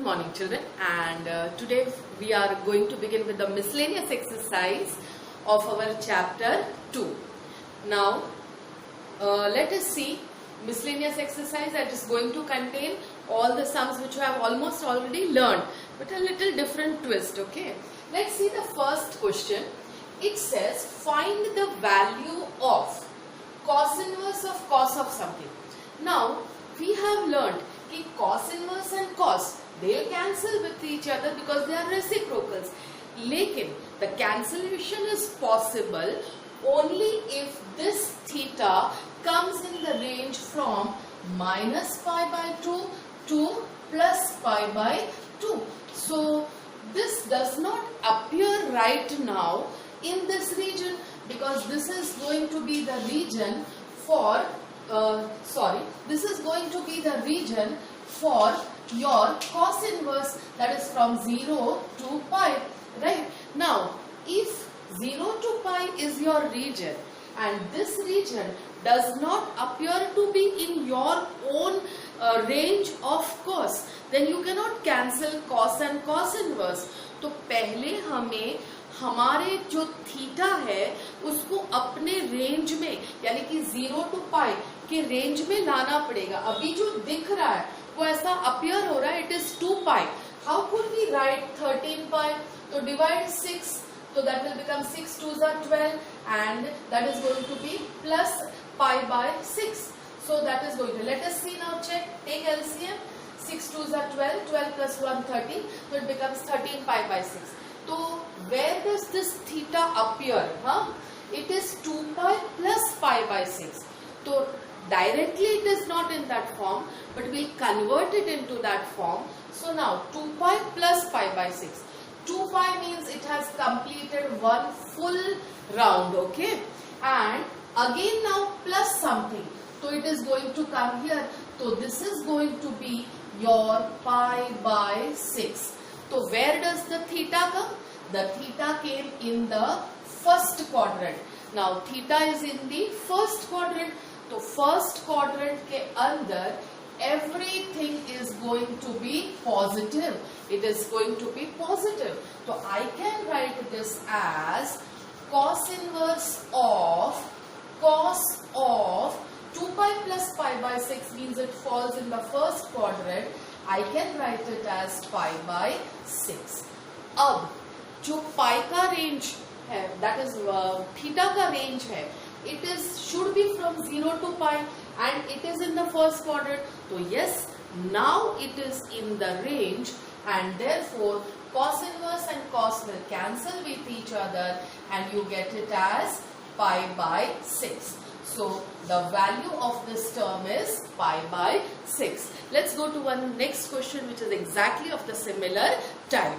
morning children, and today we are going to begin with the miscellaneous exercise of our chapter 2. Now let us see miscellaneous exercise that is going to contain all the sums which you have almost already learned, but a little different twist. Okay, let's see the first question. It says find the value of cos inverse of cos of something. Now we have learned कि cos inverse and cos they'll cancel with each other because they are reciprocals. लेकिन the cancellation is possible only if this theta comes in the range from minus pi by 2 to plus pi by 2. So this does not appear right now in this region because this is going to be the region for this is going to be the region for your cos inverse, that is from 0 to pi, right? Now if 0 to pi is your region and this region does not appear to be in your own range of cos, then you cannot cancel cos and cos inverse. तो पहले हमें हमारे जो theta है उसको अपने range में यानी कि 0 टू पाई के रेंज में लाना पड़ेगा. अभी जो दिख रहा है वो ऐसा अपीयर हो रहा है, it is 2 pi. How could we write 13 pi? तो divide 6, so that will become 6 2s are 12 and that is going to be plus pi by 6. So that is going to, let us see now, check, take LCM. 6 2s are 12, 12 plus 1 13, so it becomes 13 pi by 6. So where does this theta appear? It is 2 pi plus pi by 6. So directly it is not in that form, but we'll convert it into that form. So now 2 pi plus pi by 6. 2 pi means it has completed one full round, okay? And again now plus something. So it is going to come here. So this is going to be your pi by 6. So where does the theta come? The theta came in the first quadrant. Now theta is in the first quadrant. So first quadrant के अंदर everything is going to be positive. It is going to be positive. So I can write this as cos inverse of cos of 2 pi plus pi by 6 means it falls in the first quadrant. I can write it as pi by 6. अब जो pi का range है, that is theta का range है, it is should be from 0 to pi and it is in the first quadrant. So yes, now it is in the range and therefore cos inverse and cos will cancel with each other and you get it as pi by 6. So the value of this term is pi by 6. Let's go to one next question which is exactly of the similar type.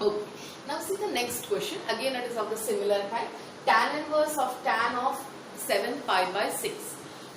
Okay. Now see the next question. Again it is of the similar type. Tan inverse of tan of 7 pi by 6.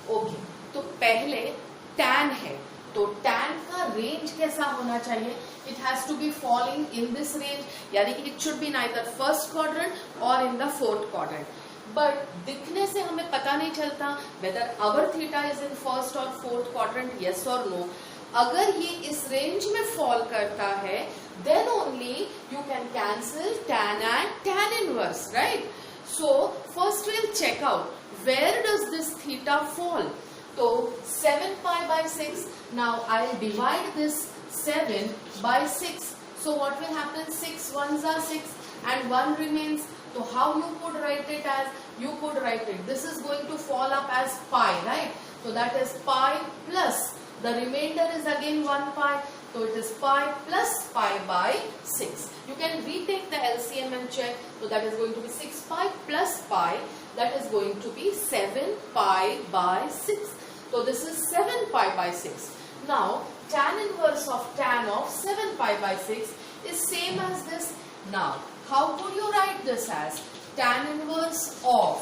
Okay. तो पहले tan है. तो tan का range कैसा होना चाहिए? It has to be falling in this range. यानी कि it should be neither first quadrant or in the fourth quadrant. But दिखने से हमें पता नहीं चलता whether our theta is in first or fourth quadrant, yes or no. अगर ये इस रेंज में फॉल करता है then only you can cancel tan and tan inverse, right? So first we'll check out where does this theta fall. So 7 pi by 6. Now I'll divide this 7 by 6. So what will happen? 6 1s are 6 and 1 remains. So how you could write it as? You could write it. This is going to fall up as pi, right? So that is pi plus. The remainder is again 1 pi. So it is pi plus pi by 6. You can retake the LCM and check. So that is going to be 6 pi plus pi. That is going to be 7 pi by 6. So this is 7 pi by 6. Now tan inverse of tan of 7 pi by 6 is same as this. Now how could you write this as? Tan inverse of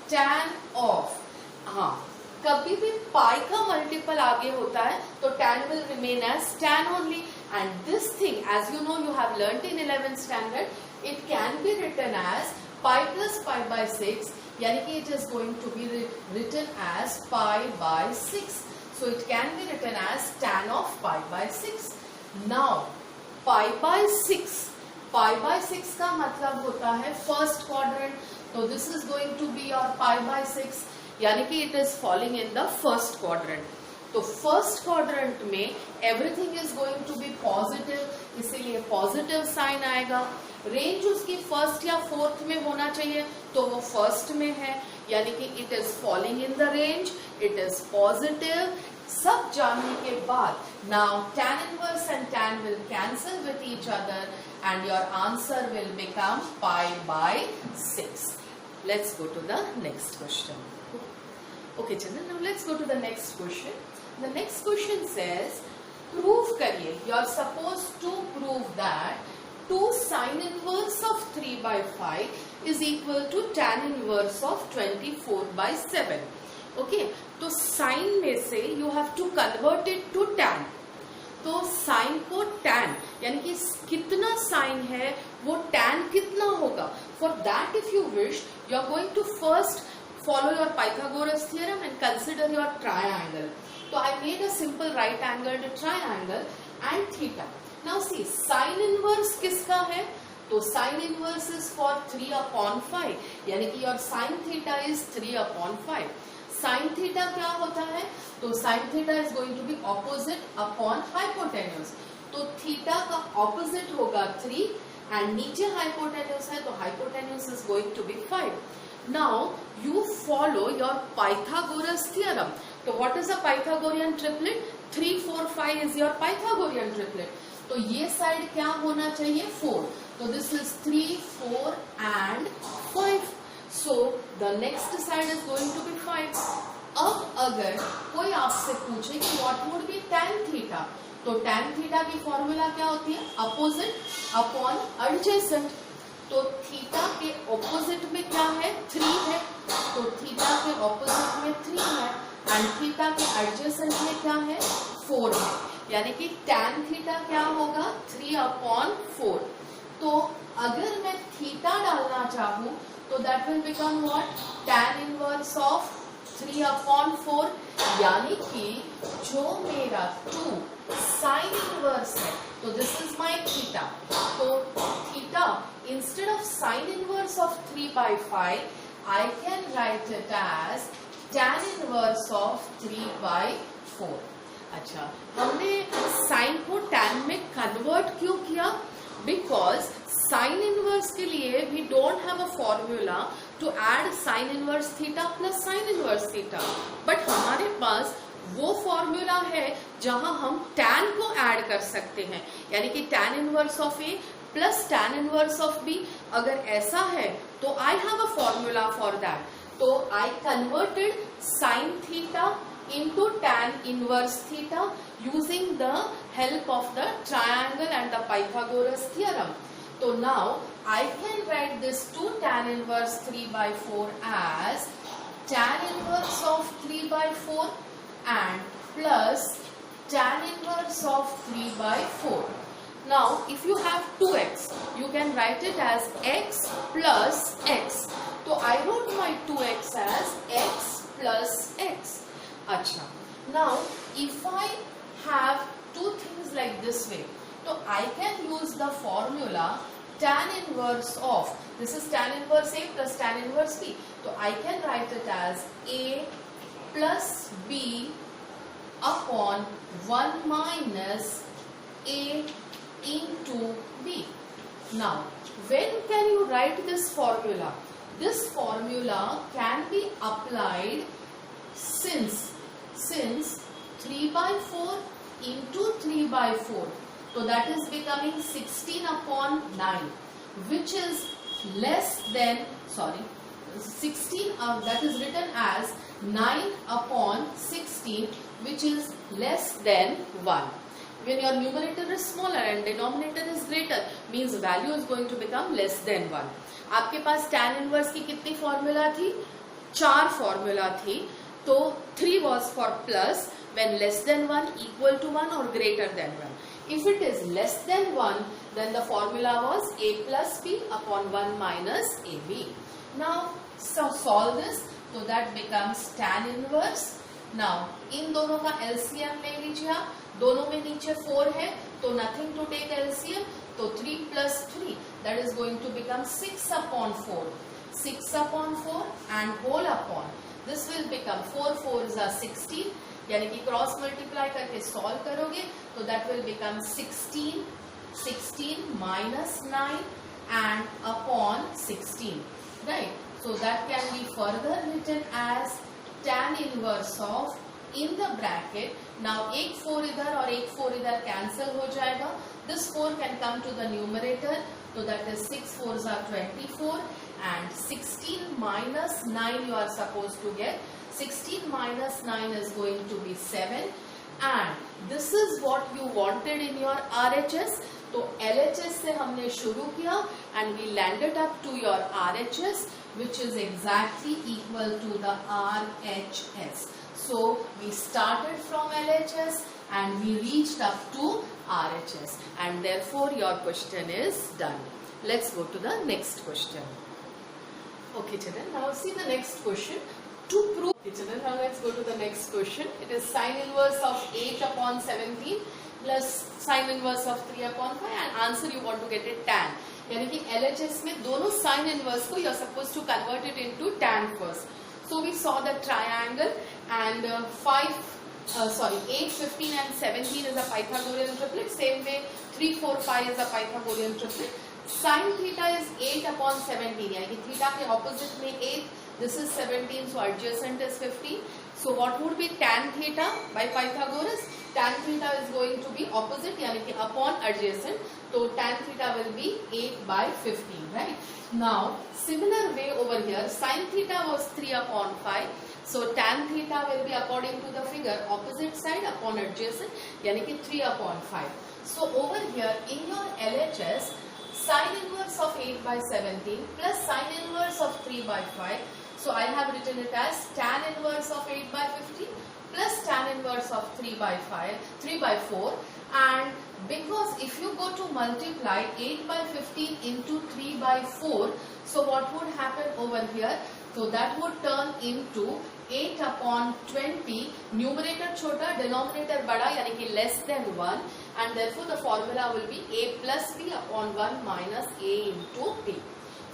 tan of, कभी भी pi का multiple आगे होता है तो tan will remain as tan only. And this thing, as you know, you have learnt in 11th standard, it can be written as pi plus pi by 6. यानी कि it is going to be written as pi by 6. So it can be written as tan of pi by 6. Now pi by 6, pi by 6 का मतलब होता है first quadrant, तो this is going to be your pi by 6, यानी कि it is falling in the first quadrant. तो first quadrant में everything is going to be positive, इसीलिए पॉजिटिव साइन आएगा। रेंज उसकी फर्स्ट या फोर्थ में होना चाहिए, तो वो फर्स्ट में है, यानी कि it is falling in the range, it is positive. सब जानने के बाद now tan inverse and tan will cancel with each other and your answer will become pi by 6. Let's go to the next question. Okay children, now let's go to the next question. The next question says, prove करिए, you are supposed to prove that 2 sin inverse of 3 by 5 is equal to tan inverse of 24 by 7. Okay, तो sine में से you have to convert it to tan. तो sine को tan यानी कि कितना sine है वो टैन कितना होगा, for that if you wish you are going to first follow your Pythagoras theorem and consider your triangle. So I made a simple right angled triangle and theta. Now see, sin inverse किसका है, तो sin inverse is for 3 upon 5, यानी कि your sin theta is 3 upon 5. sin theta क्या होता है, तो sin theta is going to be opposite upon hypotenuse. तो theta का opposite होगा 3 and नीचे hypotenuse है, तो hypotenuse is going to be 5. Now you follow your Pythagoras theorem. So what is a Pythagorean triplet? 3, 4, 5 is your Pythagorean triplet. तो ये side क्या होना चाहिए, 4. तो this is 3, 4 and 5. So the next side is going to be 5. अब अगर कोई आपसे पूछे कि what would be tan theta, तो tan theta की फॉर्मूला क्या होती है, अपोजिट अपॉन एडजेसेंट। तो थीटा के ऑपोजिट में क्या है, 3 है, तो थीटा के ऑपोजिट में 3 है एंड थीटा के एडजेसेंट में क्या है, 4 है, यानी कि tan थीटा क्या होगा, 3 अपॉन 4। तो अगर मैं थीटा डालना चाहूँ तो that will become what, tan inverse of 3 upon 4, यानी कि जो मेरा 2 साइन इनवर्स है, तो दिस इज माय थीटा। तो theta instead of sin inverse of 3 by 5, I can write it as tan inverse of 3 by 4. अच्छा, हमने sin को tan में convert क्यों किया? Because sin inverse के लिए we don't have a formula to add sin inverse theta plus sin inverse theta. But हमारे पास वो फॉर्मूला है जहां हम tan को ऐड कर सकते हैं, यानी कि tan inverse of A plus tan inverse of B। अगर ऐसा है तो I have a formula for that. तो I converted sin theta into tan inverse theta using the help of the triangle and the Pythagoras theorem. So now I can write this 2 tan inverse 3 by 4 as tan inverse of 3 by 4 and plus tan inverse of 3 by 4. Now if you have 2x, you can write it as x plus x. So I wrote my 2x as x plus x. Acha. Now if I have two things like this way, so I can use the formula tan inverse of, this is tan inverse A plus tan inverse B. So I can write it as A plus B upon 1 minus A into B. Now when can you write this formula? This formula can be applied since 3 by 4 into 3 by 4, so that is becoming 16 upon 9, which is less than, 16 that is written as 9 upon 16, which is less than 1. When your numerator is smaller and denominator is greater, means value is going to become less than 1. आपके पास tan inverse की कितनी formula थी, 4 formula थी। तो 3 was for plus, when less than 1, equal to 1 or greater than 1. If it is less than 1, then the formula was A plus B upon 1 minus AB. Now solve this, so that becomes tan inverse. Now इन दोनों का LCM ले लीजिए आप, दोनों में नीचे 4 है, तो nothing to take LCM, तो 3 plus 3 that is going to become 6 upon 4. 6 upon 4 and whole upon. This will become 4 4s are 16. यानी कि क्रॉस मल्टीप्लाई करके सॉल्व करोगे तो that will become 16 minus 9 and upon 16, right? So that can be further written as tan inverse of, in the bracket, now एक 4 इधर और एक 4 इधर cancel हो जाएगा. This 4 can come to the numerator, so that is 6 4s are 24 and 16 minus 9 you are supposed to get. 16 minus 9 is going to be 7 and this is what you wanted in your RHS. तो LHS से हमने शुरू किया and we landed up to your RHS which is exactly equal to the RHS. So we started from LHS and we reached up to RHS and therefore your question is done. Let's go to the next question. Okay children, now see the next question. To prove, okay, children, now let's go to the next question. It is sin inverse of 8 upon 17 plus sin inverse of 3 upon 5 and answer you want to get it tan. यानी कि LHS में दोनों sin inverse को you are supposed to convert it into tan first. So we saw the triangle and 8, 15 and 17 is a Pythagorean triplet. Same way 3, 4, 5 is a Pythagorean triplet. Sin theta is 8 upon 17. यानी कि theta के opposite में 8. This is 17, so adjacent is 15. So what would be tan theta by Pythagoras? Tan theta is going to be opposite, यानी कि upon adjacent. So tan theta will be 8 by 15, right? Now, similar way over here, sin theta was 3 upon 5. So tan theta will be according to the figure opposite side upon adjacent, यानी कि 3 upon 5. So over here in your LHS, sin inverse of 8 by 17 plus sin inverse of 3 by 5. So I have written it as tan inverse of 8 by 15 plus tan inverse of 3 by 4, and because if you go to multiply 8 by 15 into 3 by 4, so what would happen over here? So that would turn into 8 upon 20, numerator छोटा denominator बड़ा यानी कि less than 1, and therefore the formula will be a plus b upon 1 minus a into b.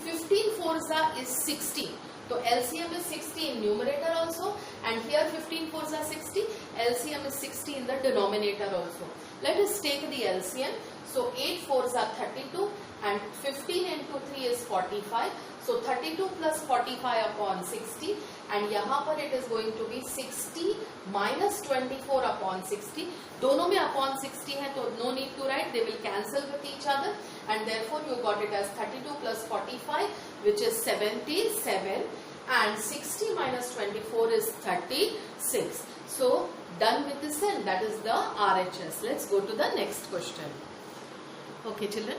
15 4s is 60. So LCM is 60 in numerator also, and here 15 4s are 60. LCM is 60 in the denominator also. Let us take the LCM. So 8 4s are 32 and 15 into 3 is 45. So 32 plus 45 upon 60, and यहाँ पर it is going to be 60 minus 24 upon 60. दोनों में upon 60 है तो no need to write, they will cancel with each other, and therefore you got it as 32 plus 45 which is 77, and 60 minus 24 is 36. So done with this end, that is the RHS. Let's go to the next question. Okay children,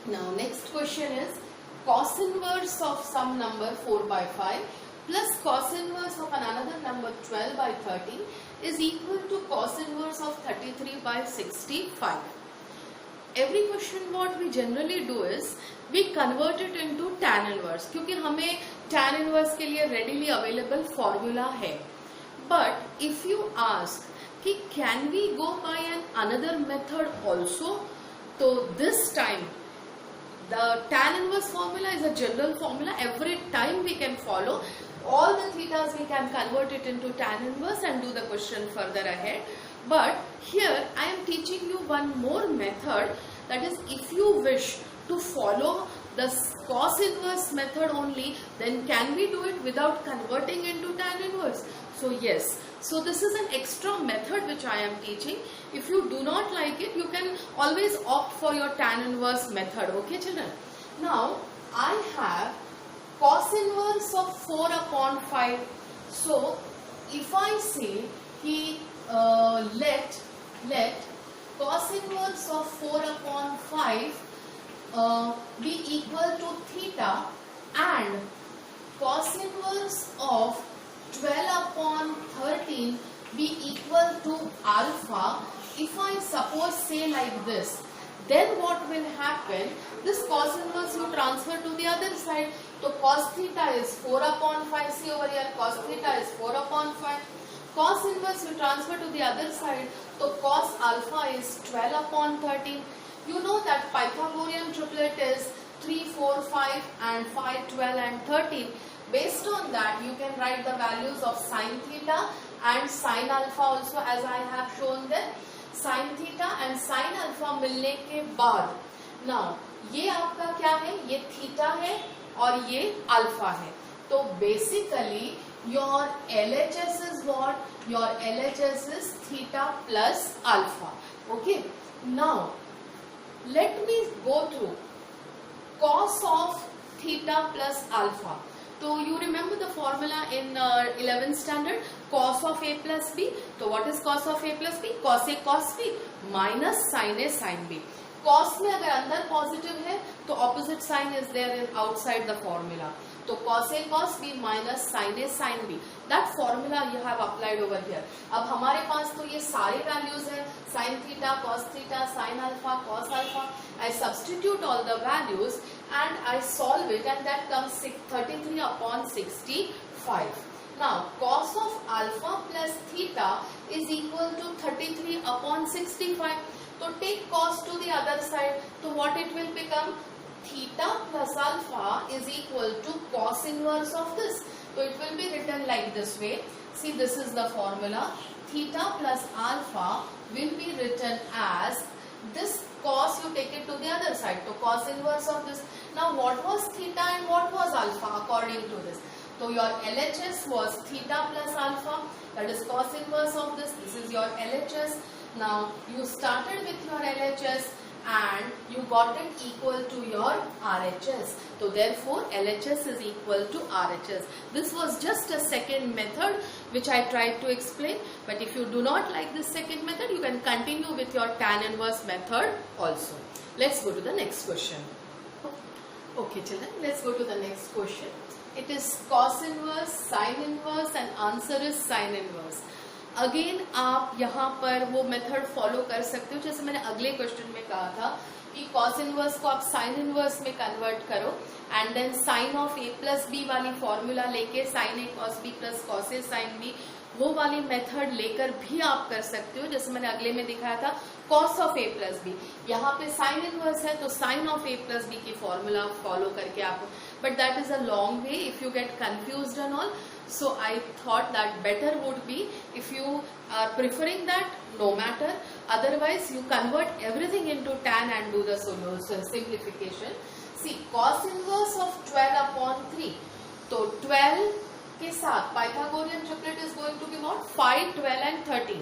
now next question is cos inverse of some number 4 by 5 plus cos inverse of another number 12 by 13 is equal to cos inverse of 33 by 65. Every question what we generally do is we convert it into tan inverse, क्योंकि हमें tan inverse के लिए readily available formula है. But if you ask कि can we go by another method also, so this time the tan inverse formula is a general formula. Every time we can follow all the thetas, we can convert it into tan inverse and do the question further ahead. But here I am teaching you one more method, that is if you wish to follow the cos inverse method only, then can we do it without converting into tan inverse? So yes, so this is an extra method which I am teaching. If you do not like it, you can always opt for your tan inverse method. Okay children, now I have cos inverse of 4 upon 5. So if I say let cos inverse of 4 upon 5 be equal to theta and cos inverse of 12 upon 13 be equal to alpha. If I suppose say like this, then what will happen? This cos inverse you transfer to the other side. So cos theta is 4 upon 5. See over here, cos theta is 4 upon 5. cos inverse you transfer to the other side, तो cos alpha is 12 upon 13. You know that Pythagorean triplet is 3, 4, 5 and 5, 12 and 13. Based on that you can write the values of sin theta and sin alpha also, as I have shown there. sin theta and sin alpha मिलने के बाद, now ये आपका क्या है, ये theta है और ये अल्फा है. तो basically your LHS is what? Your LHS is theta plus alpha. Okay. Now let me go through cos of theta plus alpha. So you remember the formula in 11th standard, cos of a plus b. So what is cos of a plus b? Cos a cos b minus sin a sin b. Cos में अगर अंदर positive है तो opposite sign is there in outside the formula. तो cos a cos b minus sin a sin b, that formula you have applied over here. अब हमारे पास तो ये सारे वैल्यूज है, sin theta, cos theta, sin alpha, cos alpha. I substitute all the values and I solve it and that comes 33 upon 65. Now cos of alpha plus theta is equal to 33 upon 65. So take cos to the other side. So what it will become? Theta plus alpha is equal to cos inverse of this. So it will be written like this way. See, this is the formula. Theta plus alpha will be written as this cos, you take it to the other side. So cos inverse of this. Now what was theta and what was alpha according to this? So your LHS was theta plus alpha, that is cos inverse of this. This is your LHS. Now you started with your LHS and you got it equal to your RHS. So therefore LHS is equal to RHS. This was just a second method which I tried to explain, but if you do not like this second method you can continue with your tan inverse method also. Let's go to the next question. Okay children, let's go to the next question. It is cos inverse, sin inverse and answer is sin inverse. Again आप यहाँ पर वो method follow कर सकते हो जैसे मैंने अगले क्वेश्चन में कहा था कि cos इनवर्स को आप sin इनवर्स में कन्वर्ट करो and then sin of a plus B वाली फॉर्मूला लेके sin a cos b plus cos a sin b वो वाली मेथड लेकर भी आप कर सकते हो. जैसे मैंने अगले में दिखाया था cos of a plus B, यहाँ पे sin इनवर्स है तो sin of a plus B की फॉर्मूला फॉलो करके आप, but that is a long way if you get confused and all. So I thought that better would be if you are preferring that, no matter. Otherwise you convert everything into tan and do the simplification. See, cos inverse of 12 upon 3. तो 12 के साथ Pythagorean triplet is going to be what? 5, 12 and 13.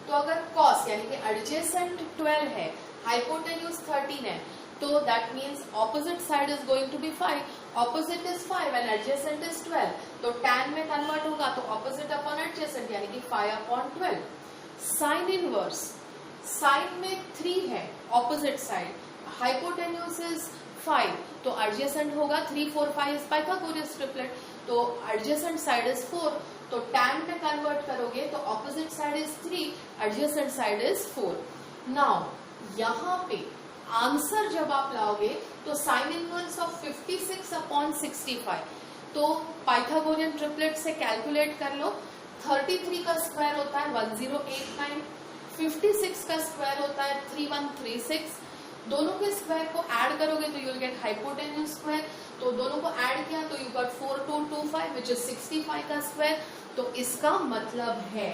तो अगर cos यानी कि adjacent 12 है, hypotenuse 13 है, तो that means opposite side is going to be 5. Opposite is 5 and adjacent is 12. तो tan में कन्वर्ट होगा तो opposite upon adjacent यानी कि 5 upon 12. Sin inverse, sin में 3 है opposite side, hypotenuse is 5 तो adjacent होगा 3, 4, 5 is Pythagorean triplet तो adjacent side is 4. तो tan में कन्वर्ट करोगे तो opposite side is 3, adjacent side is 4. Now यहाँ पे आंसर जब आप लाओगे तो साइन इनवर्स ऑफ 56 अपॉन 65, तो पाइथागोरियन ट्रिपलेट से कैलकुलेट कर लो. 33 का स्क्वायर होता है 1089, 56 का स्क्वायर होता है 3136. दोनों के स्क्वायर को ऐड करोगे तो you will get hypotenuse square. तो दोनों को ऐड किया तो यू गॉट 4225 विच इज 65 का स्क्वायर. तो इसका मतलब है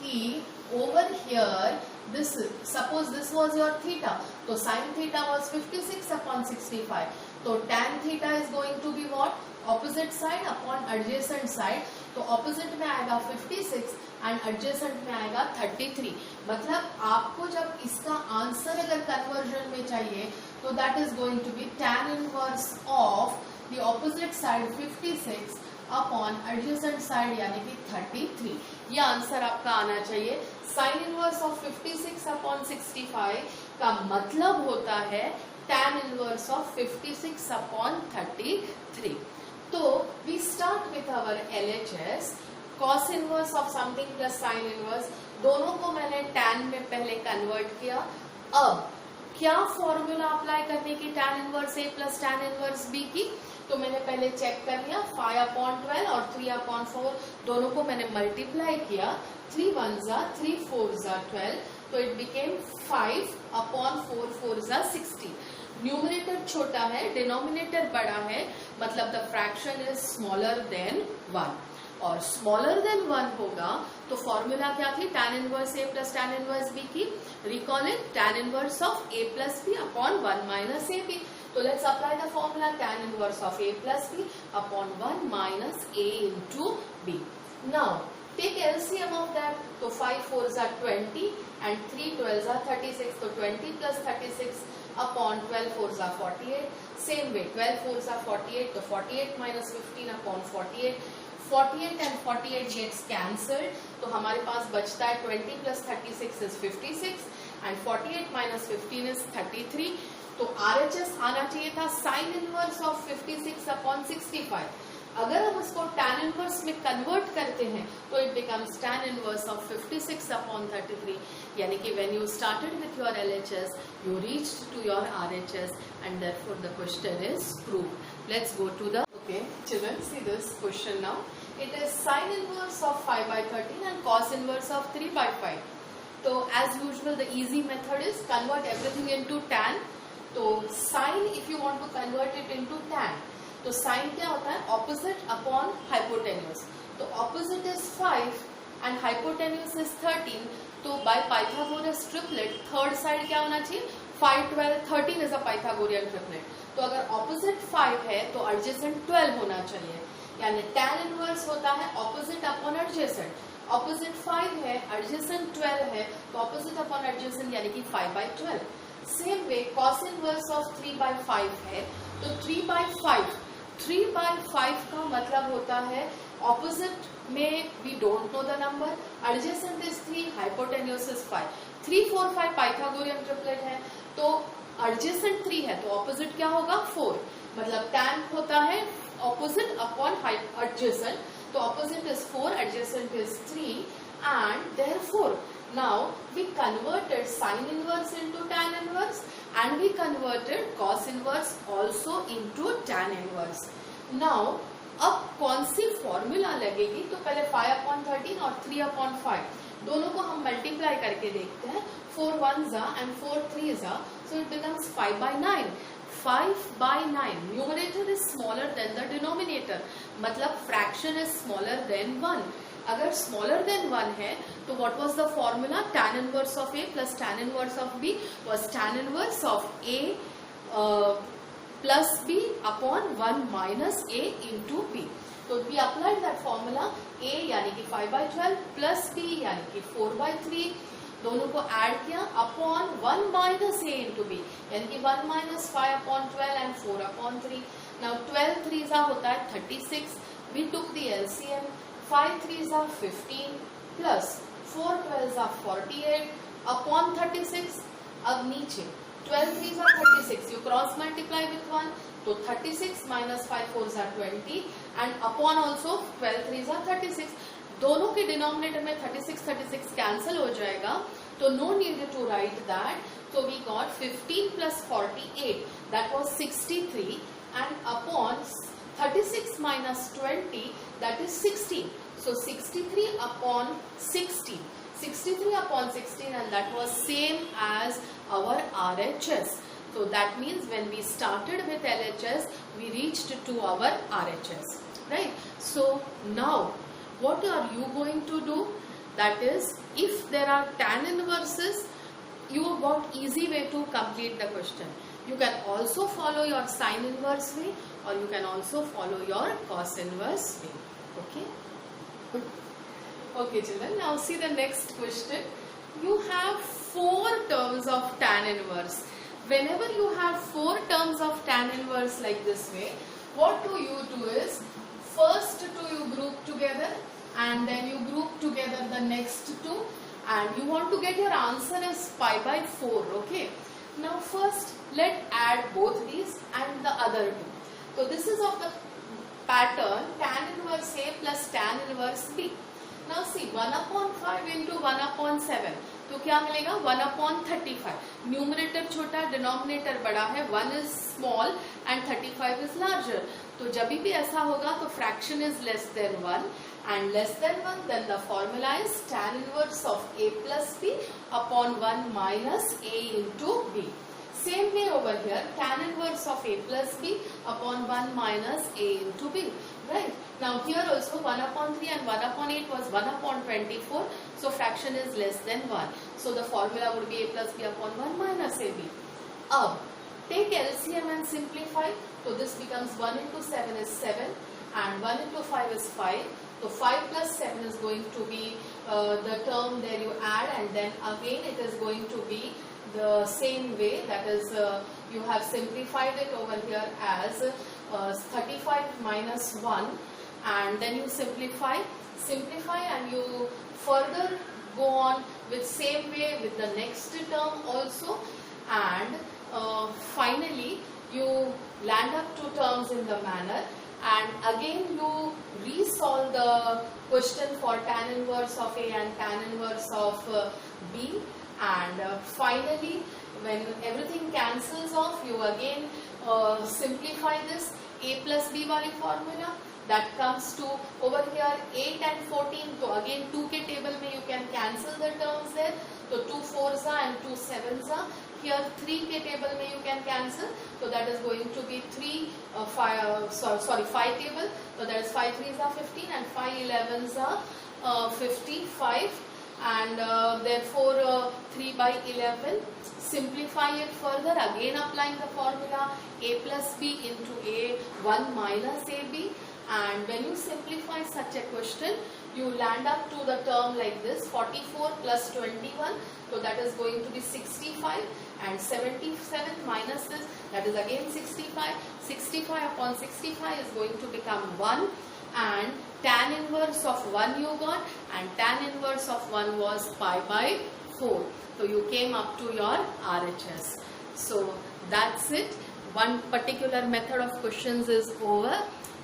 कि over here this, suppose this was your theta, तो sin theta was 56 upon 65, तो tan theta is going to be what? Opposite side upon adjacent side. तो opposite में आएगा 56 and adjacent में आएगा 33. मतलब आपको जब इसका आंसर अगर कन्वर्जन में चाहिए तो that is going to be tan inverse of the opposite side 56 upon adjacent side यानी कि 33. ये आंसर आपका आना चाहिए. साइन इनवर्स ऑफ 56 अपॉन 65 का मतलब होता है tan इनवर्स ऑफ 56 अपॉन 33. तो we start with our LHS, cos inverse of something plus sine inverse. दोनों को मैंने tan में पहले कन्वर्ट किया. अब क्या फॉर्मूला अप्लाई करने की tan inverse a plus tan inverse b की? तो मैंने पहले चेक कर लिया 5/12 और 3/4 दोनों को मैंने मल्टीप्लाई किया, 3 1s 3 4s 12, तो इट बिकेम 5/4 4s 60। न्यूमरेटर छोटा है, डिनोमिनेटर बड़ा है, मतलब the fraction is smaller than 1, और स्मॉलर देन 1 होगा तो फॉर्मूला क्या थी, tan inverse a plus tan inverse b की। Recall it, tan inverse of a plus b upon 1 minus ab। तो let's apply the formula tan inverse of a plus b upon 1 minus a into b। Now take LCM of that, तो 5 4s 20 and 3 12s 36, तो 20 plus 36 upon 12 4s 48। Same way 12 4s 48, तो 48 minus 15 upon 48, 48 and 48 gets cancelled, तो हमारे पास बचता है 20 plus 36 is 56 and 48 minus 15 is 33। तो RHS आना चाहिए था साइन इनवर्स ऑफ 56 अपॉन 65। अगर हम इसको tan इनवर्स में कन्वर्ट करते हैं तो it becomes tan inverse of 56 upon 33, यानी कि when you started with your LHS you reached to your RHS and therefore the question is proved. Let's go to the okay children, see this question now. It is sin inverse of 5/13 and cos inverse of 3/5. So as usual the easy method is convert everything into tan. तो sin if you want to convert it into tan, तो sin क्या होता है, opposite upon hypotenuse। तो opposite is 5 and hypotenuse is 13, तो by Pythagoras triplet third side क्या होना चाहिए, 5 12 13 is a Pythagorean triplet। तो अगर opposite 5 है तो adjacent 12 होना चाहिए, यानी tan इनवर्स होता है opposite upon adjacent। opposite 5 है, adjacent 12 है, तो opposite upon adjacent यानी कि 5/12। Same way cos inverse of 3/5 है, तो 3/5 का मतलब होता है opposite में we don't know the number, adjacent is 3, hypotenuse is 5, 3 4 5 Pythagorean triplet है, तो adjacent 3 है तो opposite क्या होगा 4, मतलब tan होता है opposite upon adjacent, तो opposite is 4, adjacent is 3, and therefore now we converted sin inverse into tan inverse and we converted cos inverse also into tan inverse. Now अब कौन सी फॉर्मूला लगेगी, तो पहले 5/13 और 3/5 दोनों को हम मल्टीप्लाई करके देखते हैं, 4 1s and 4 3s, so it becomes 5/9। 5/9 numerator is smaller than the denominator, मतलब फ्रैक्शन इज स्मॉलर देन 1। अगर स्मॉलर देन 1 है तो what was the formula, tan inverse of a plus tan inverse of b was tan inverse of a plus b upon 1 minus a into b। तो we applied that formula, a यानी कि 5/12 plus b यानी कि 4/3, दोनों को add किया upon 1 minus a into b, यानी कि 1 माइनस 5/12 एंड 4/3। नाउ 12 3s होता है 36, we took the LCM, 5 3s 15 plus 4 12s 48 upon 36। अब नीचे 12 3s 36, you cross multiply with 1, तो 36 minus 5 4s 20 and upon also 12 3s 36। दोनों के डिनोमिनेटर में 36 36 कैंसिल हो जाएगा, तो no need to write that, so we got 15 plus 48, that was 63, and upon 36 minus 20, that is 16, so 63 upon 16, 63 upon 16, and that was same as our RHS. So that means when we started with LHS, we reached to our RHS, right? So now what are you going to do? That is, if there are tan inverses, you got easy way to complete the question. You can also follow your sin inverse way, or you can also follow your cos inverse way. Okay? Okay children, now see the next question. You have 4 terms of tan inverse. Whenever you have 4 terms of tan inverse like this way, what do is, first 2 you group together and then you group together the next 2, and you want to get your answer as pi/4, okay? Now first let add both these and the other 2. So this is of the pattern tan inverse A plus tan inverse B. Now see 1/5 into 1/7, तो क्या मिलेगा 1/35। Numerator छोटा, denominator बड़ा है, 1 is small and 35 is larger, तो जब भी ऐसा होगा तो fraction is less than 1 and less than 1, then the formula is tan inverse of a plus b upon 1 minus a into b. Same way over here, tan inverse of a plus b upon 1 minus a into b. Right. Now here also 1 upon 3 and 1 upon 8 was 1 upon 24. So fraction is less than 1. So the formula would be a plus b upon 1 minus ab. अब take LCM and simplify. So this becomes 1 into 7 is 7 and 1 into 5 is 5. So 5 plus 7 is going to be the term there you add, and then again it is going to be the same way, that is you have simplified it over here as 35 minus 1, and then you simplify and you further go on with same way with the next term also, and finally you land up two terms in the manner, and again you resolve the question for tan inverse of A and tan inverse of B, and finally when everything cancels off you again simplify this A plus B wali formula, that comes to over here 8 and 14. So again 2 के table में you can cancel the terms there, so 2 4s and 2 7s. Here 3 के table में you can cancel, so that is going to be 5 table, so that is 5 3s are 15 and 5 11s are 55, and therefore 3 by 11. Simplify it further, again applying the formula a plus b into a 1 minus ab, and when you simplify such a question you land up to the term like this, 44 plus 21, so that is going to be 65, and 77 minus this, that is again 65. 65 upon 65 is going to become 1, and tan inverse of 1 you got, and tan inverse of 1 was pi by 4. So you came up to your RHS. So that's it. One particular method of questions is over,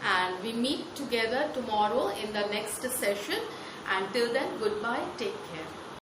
and we meet together tomorrow in the next session. Until then, goodbye, take care.